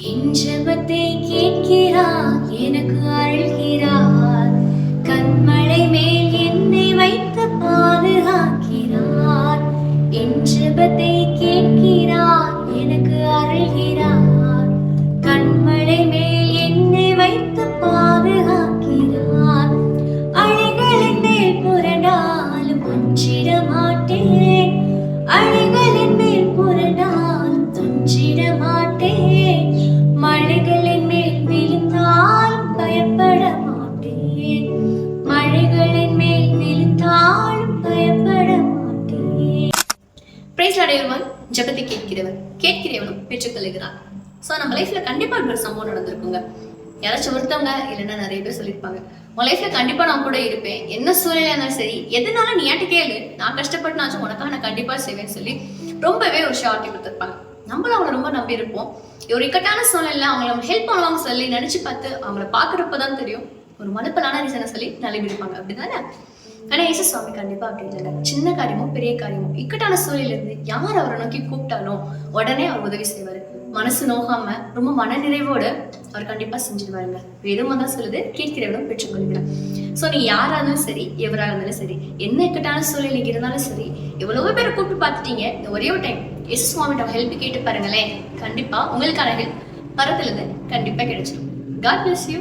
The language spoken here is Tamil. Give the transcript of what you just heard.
என் ஜெபத்தை கேட்கிறார், எனக்கு அருள்கிறார். கண்மலை மேல் என்னை வைத்து பாதுகாக்கிறார். என் ஜெபத்தை கேட்கிறார், எனக்கு அருள்கிறார். கண்மலை மேல் என்னை வைத்து பாதுகாக்கிறார். அலைகளின் மேல் புரண்டாலும் அஞ்சிட மாட்டேன். அலைகளின் மேல் புரண்டாலும் துஞ்சிட மாட்டேன். மழைகளின் மேல் விழுந்தாலும் பயப்பட மாட்டேன். மழைகளின் மேல் விழுந்தாலும் பயப்பட மாட்டேன். Praise lord everyone. ஜெபத்தை கேட்கிறவனும் பெற்றுக்கொள்கிறான். ஸோ நம்ம லைஃப்ல கண்டிப்பா ஒரு சம்பவம் நடந்திருக்குங்க. யாராச்சும் ஒருத்தவங்க இல்லைன்னா நிறைய பேர் சொல்லியிருப்பாங்க, உன் லைஃப்ல கண்டிப்பா நான் கூட இருப்பேன், என்ன சூழ்நிலையா இருந்தாலும் சரி, எதுனாலும் நீ ஏன்ட்டு கேளு, நான் கஷ்டப்பட்டுனாச்சும் உனக்காக நான் கண்டிப்பா செய்வேன்னு சொல்லி ரொம்பவே ஒரு ஷார்ட்டி கொடுத்துருப்பாங்க. நம்மளும் அவங்கள ரொம்ப நம்பி இருப்போம். ஒரு இக்கட்டான சூழ்நிலை அவங்களை நம்ம ஹெல்ப் பண்ணுவாங்க சொல்லி நினைச்சு பார்த்து அவங்கள பாக்குறப்பதான் தெரியும் ஒரு மனுப்பலான ரீசனை சொல்லி நலிவி இருப்பாங்க. அப்படிதானே? ஆனா இயேசு சுவாமி கண்டிப்பா அப்படி இல்லைங்க. சின்ன காரியமோ பெரிய காரியமோ இக்கட்டான சூழலில இருந்து யார் அவரை நோக்கி கூப்பிட்டாலும் உடனே அவர் உதவி செய்வாரு. மனசு நோகாம ரொம்ப மன நிறைவோட அவர் கண்டிப்பா செஞ்சிருவாருங்க. வேதமா தான் சொல்லுது, கேட்கிறவனும் பெற்றுக்கொள்கிறான். ஸோ நீ யாரா இருந்தாலும் சரி, எவரா இருந்தாலும் சரி, என்ன இக்கட்டான சூழல் இருந்தாலும் சரி, எவ்வளவோ பேரை கூப்பிட்டு பார்த்துட்டீங்க, இந்த ஒரே ஒரு டைம் இயேசு சுவாமியோட ஹெல்ப் கேட்டு பாருங்களேன். கண்டிப்பா உங்களுக்கான ஹெல்ப் பரத்துல இருந்து கண்டிப்பா கிடைச்சிடும். God bless you.